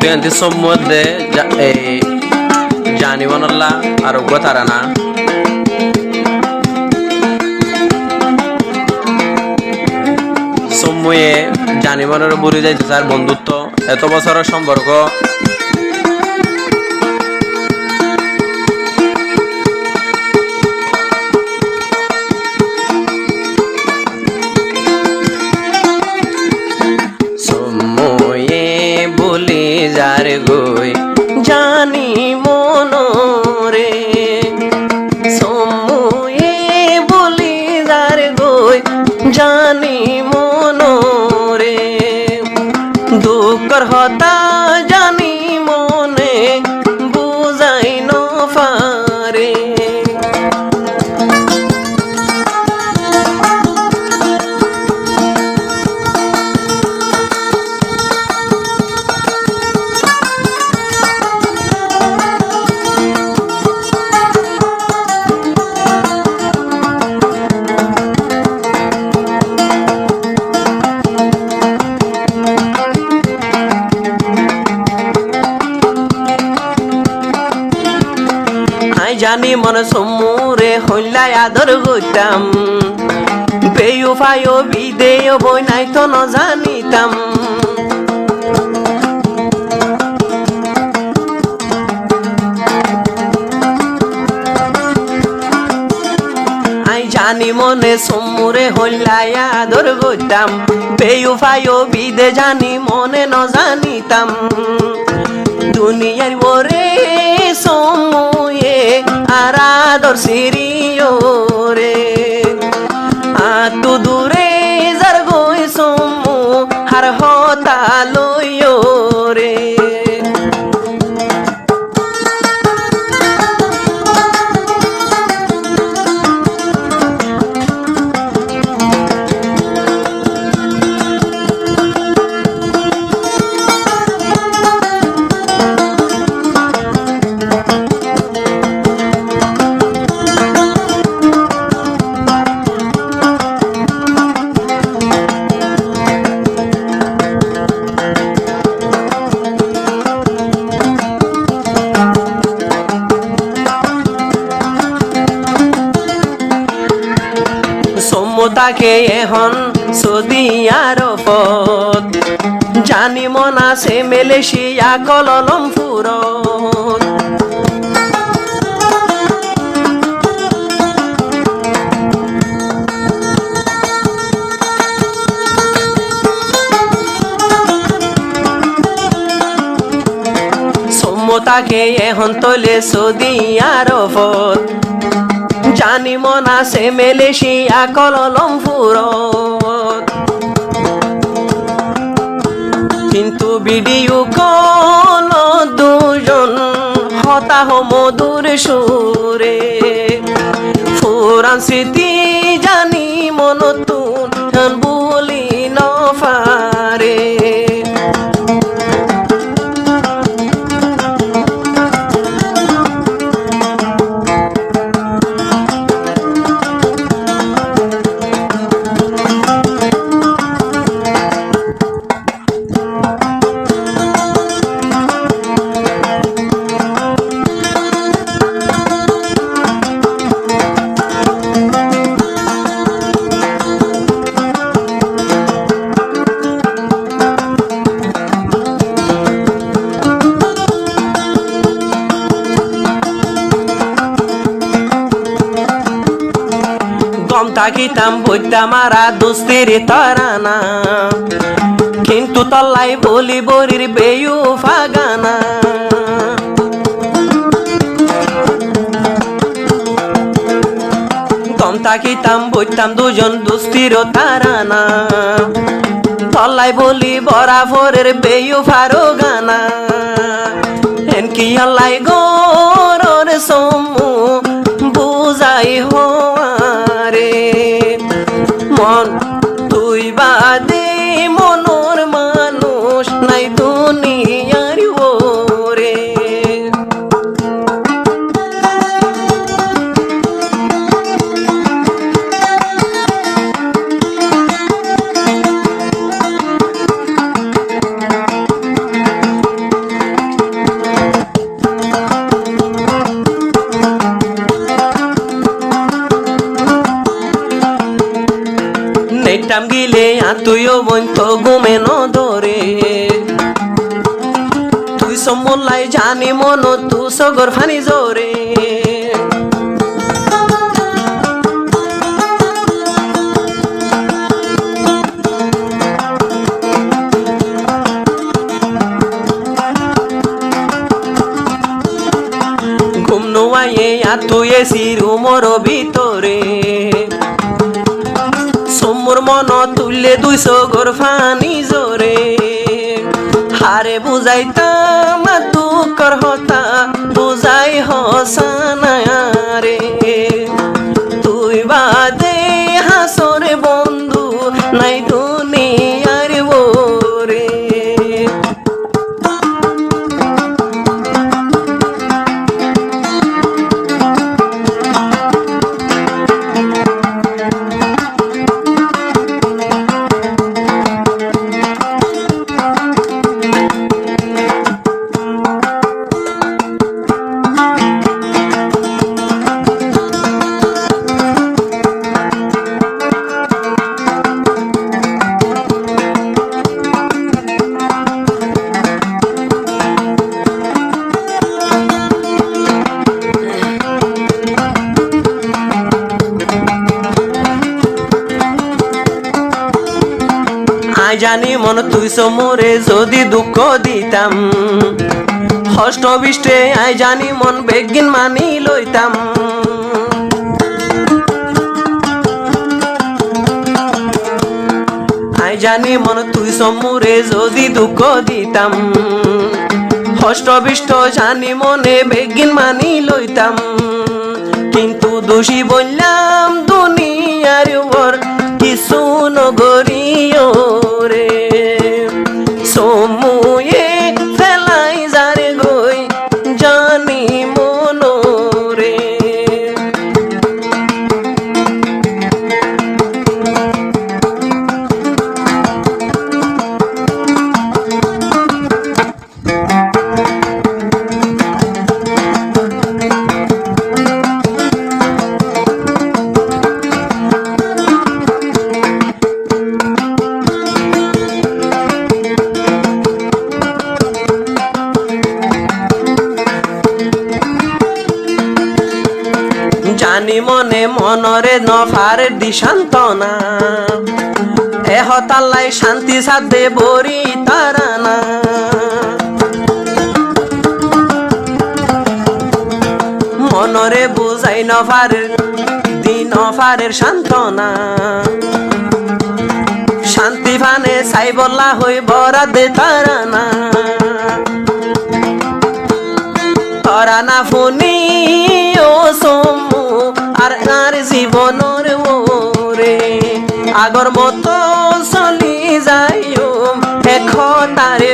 তুই সম্মধ্যে এই জানিবনল্লা আরোগ্য তারা না সম্ময়ে জানিবনের বুড়ি যাইতে স্যার বন্ধুত্ব এত বছরের সম্পর্ক সম্ময়ে বলি যার গই জানি মনরে সম্ময়ে বলি যার গই জানি মনরে দুঃখর হতা জানি মনে বুঝাই নফারে জানি মন সম্মুরে হইলাই আদর গইতাম বেয়ু ফায়ো বিদেয় বই নাই তো ন জানিতাম আই জানি মনে সম্মুরে হইলাই আদর গইতাম বেয়ু ফায়ো বিদে জানি মনে ন জানিতাম দুনিয়ার ওরে সময়ে আর আদর সিরিও রে আতু দূরে যার গই সমু হার হতা লইও রে তাকে এখন সৌদি আরবত জানি মন আছে মালয়েশিয়া কুয়ালালামপুরত সম্মতাকে এখন তলে সৌদি আরবত জানি মন আছে মালয়েশিয়া কুয়ালালামপুরত কিন্তু ভিডিও কল দুজন হতাহ মধুর সুরে পুরাণ স্মৃতি জানি মন তুন বলি নফারে থাকিতাম বইতাম আরা দোস্তের তারানা কিন্তু তল্লাই বলি বরির বেয়ু ফাগানা কম থাকিতাম বইতাম দুজন দোস্তির তারানা তল্লাই বলি বরাবরের বেয়ু ফারো গানা এনকি আল্লাই গরর সমু বুঝাই হওয়ারে মন তুই বাদে মনোর মানুষ নাই দুনিয়ার ওরে তুইও বইন তো ঘুমে ন ধরে তুই সমলাই জানি মন তু সগর ফানি জোরে ঘুম নোয়াইয়ে আর তুই এসি রুমর ভিতরে সমুর মন তুললে 200 গোর ফানি জোরে হারে বুঝাইতাম দুঃখর হতা বুঝাই হসানারে তুই বাদে হাসরে বন্ধু নাই দুনিয়ার ওরে জানি মন তুই সমরে যদি দুঃখ দিতাম হষ্ট বিষ্টে আই জানি মন বেগিন মানি লইতাম আই জানি মন তুই সমরে যদি দুঃখ দিতাম হষ্ট বিষ্ট জানি মনে বেগিন মানি লইতাম কিন্তু দোষী বললাম দুনিয়ার উপর কিছু নগরীয় রে সময়ে ফেলাই যারে গই জানি মনোরে জানি মনে মনরে নফারে দিশান্তনা এহতাল্লাই শান্তি সাধে বরি তারানা মনরে বুঝাই নফারের দিন নফারের সান্তনা শান্তি ফানে সাই বলা হই বরা দে তারানা তারানা ফুনি ও সমু আর আর জীবনের ওরে আগর মতো চলি যাইও এখন তারে